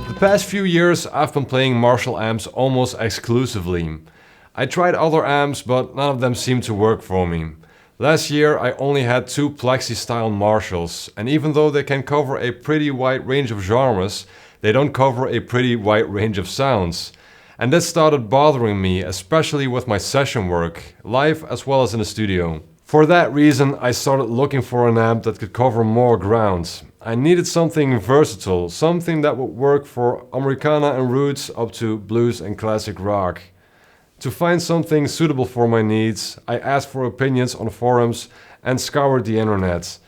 The past few years I've been playing Marshall amps almost exclusively. I tried other amps, but none of them seemed to work for me. Last year I only had 2 plexi style Marshalls, and even though they can cover a pretty wide range of genres, they don't cover a pretty wide range of sounds. And that started bothering me, especially with my session work, live as well as in the studio. For that reason I started looking for an amp that could cover more ground. I needed something versatile, something that would work for Americana and roots up to blues and classic rock. To find something suitable for my needs, I asked for opinions on forums and scoured the internet.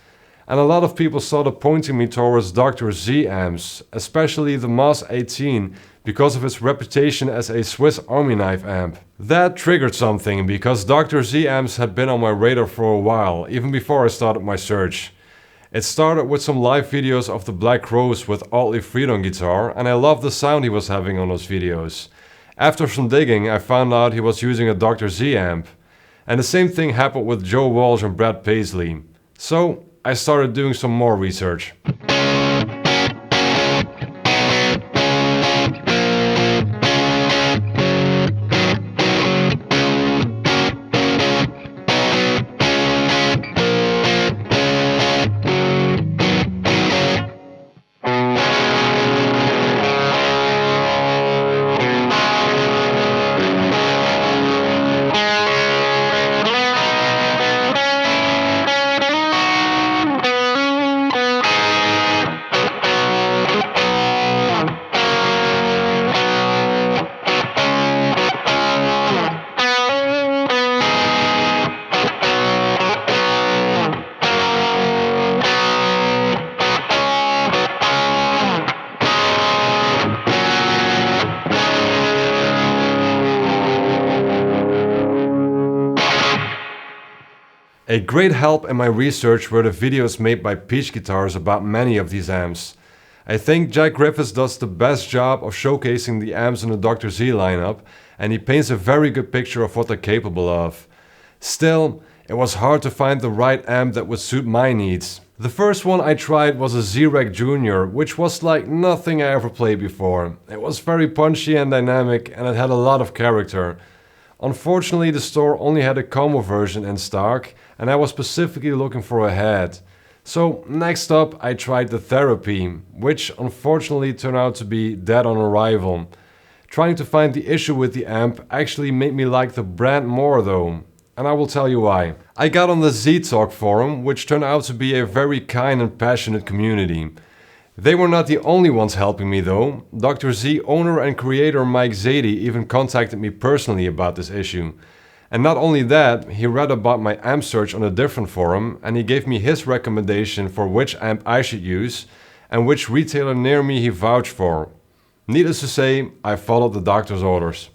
And a lot of people started pointing me towards Dr. Z amps, especially the Mas 18, because of its reputation as a Swiss Army knife amp. That triggered something, because Dr. Z amps had been on my radar for a while, even before I started my search. It started with some live videos of the Black Crowes with Oddly Freedom guitar, and I loved the sound he was having on those videos. After some digging, I found out he was using a Dr. Z amp. And the same thing happened with Joe Walsh and Brad Paisley. So I started doing some more research. A great help in my research were the videos made by Peach Guitars about many of these amps. I think Jack Griffiths does the best job of showcasing the amps in the Dr. Z lineup, and he paints a very good picture of what they're capable of. Still, it was hard to find the right amp that would suit my needs. The first one I tried was a Z-Rec Jr., which was like nothing I ever played before. It was very punchy and dynamic, and it had a lot of character. Unfortunately, the store only had a combo version in stock, and I was specifically looking for a head. So next up I tried the Therapy, which unfortunately turned out to be dead on arrival. Trying to find the issue with the amp actually made me like the brand more though, and I will tell you why. I got on the ZTalk forum, which turned out to be a very kind and passionate community. They were not the only ones helping me though. Dr. Z owner and creator Mike Zadie even contacted me personally about this issue. And not only that, he read about my amp search on a different forum and he gave me his recommendation for which amp I should use and which retailer near me he vouched for. Needless to say, I followed the doctor's orders.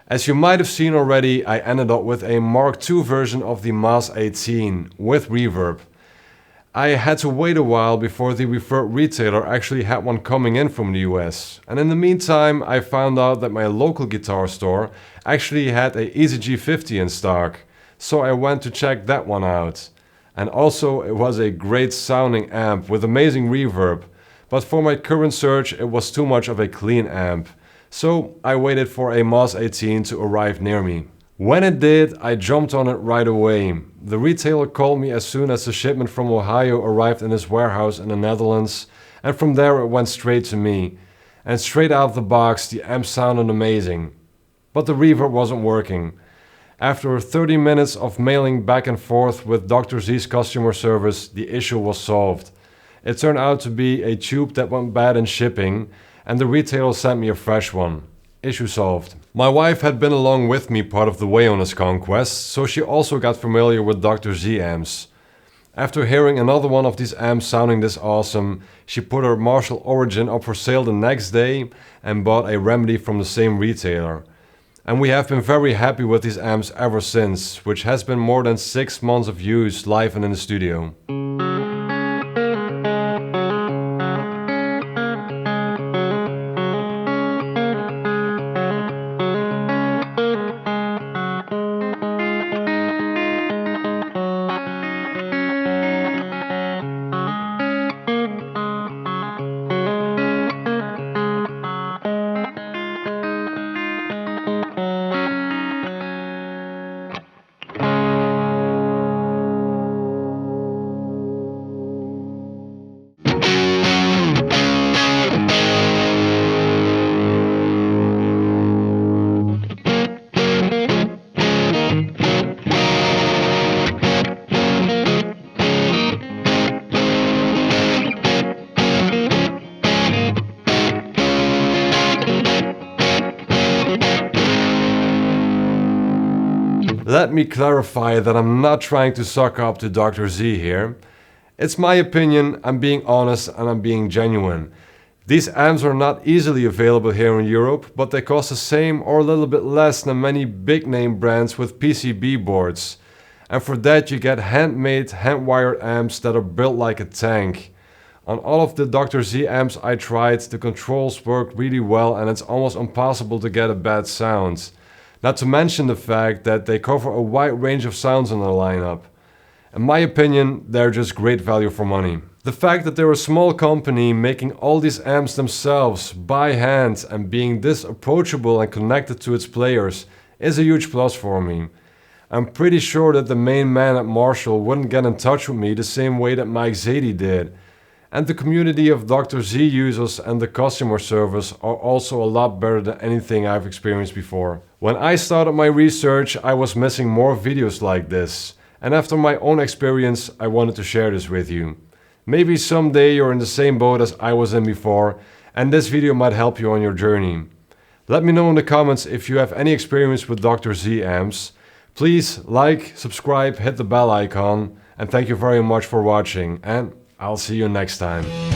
As you might have seen already, I ended up with a Mk2 version of the Mas 18 with reverb. I had to wait a while before the referred retailer actually had one coming in from the US. And in the meantime, I found out that my local guitar store actually had a EZG50 in stock. So I went to check that one out. And also it was a great sounding amp with amazing reverb. But for my current search it was too much of a clean amp. So I waited for a Moss 18 to arrive near me. When it did, I jumped on it right away. The retailer called me as soon as the shipment from Ohio arrived in his warehouse in the Netherlands, and from there it went straight to me. And straight out of the box, the amp sounded amazing. But the reverb wasn't working. After 30 minutes of mailing back and forth with Dr. Z's customer service, the issue was solved. It turned out to be a tube that went bad in shipping, and the retailer sent me a fresh one. Issue solved. My wife had been along with me part of the way on this conquest, so she also got familiar with Dr. Z amps. After hearing another one of these amps sounding this awesome, she put her Marshall Origin up for sale the next day and bought a Remedy from the same retailer. And we have been very happy with these amps ever since, which has been more than 6 months of use live and in the studio. Let me clarify that I'm not trying to suck up to Dr. Z here. It's my opinion, I'm being honest and I'm being genuine. These amps are not easily available here in Europe, but they cost the same or a little bit less than many big name brands with PCB boards. And for that you get handmade, hand-wired amps that are built like a tank. On all of the Dr. Z amps I tried, the controls work really well and it's almost impossible to get a bad sound. Not to mention the fact that they cover a wide range of sounds in their lineup. In my opinion, they're just great value for money. The fact that they're a small company making all these amps themselves by hand and being this approachable and connected to its players is a huge plus for me. I'm pretty sure that the main man at Marshall wouldn't get in touch with me the same way that Mike Zadie did. And the community of Dr. Z users and the customer service are also a lot better than anything I've experienced before. When I started my research, I was missing more videos like this. And after my own experience, I wanted to share this with you. Maybe someday you're in the same boat as I was in before, and this video might help you on your journey. Let me know in the comments if you have any experience with Dr. Z amps. Please like, subscribe, hit the bell icon, and thank you very much for watching, and I'll see you next time.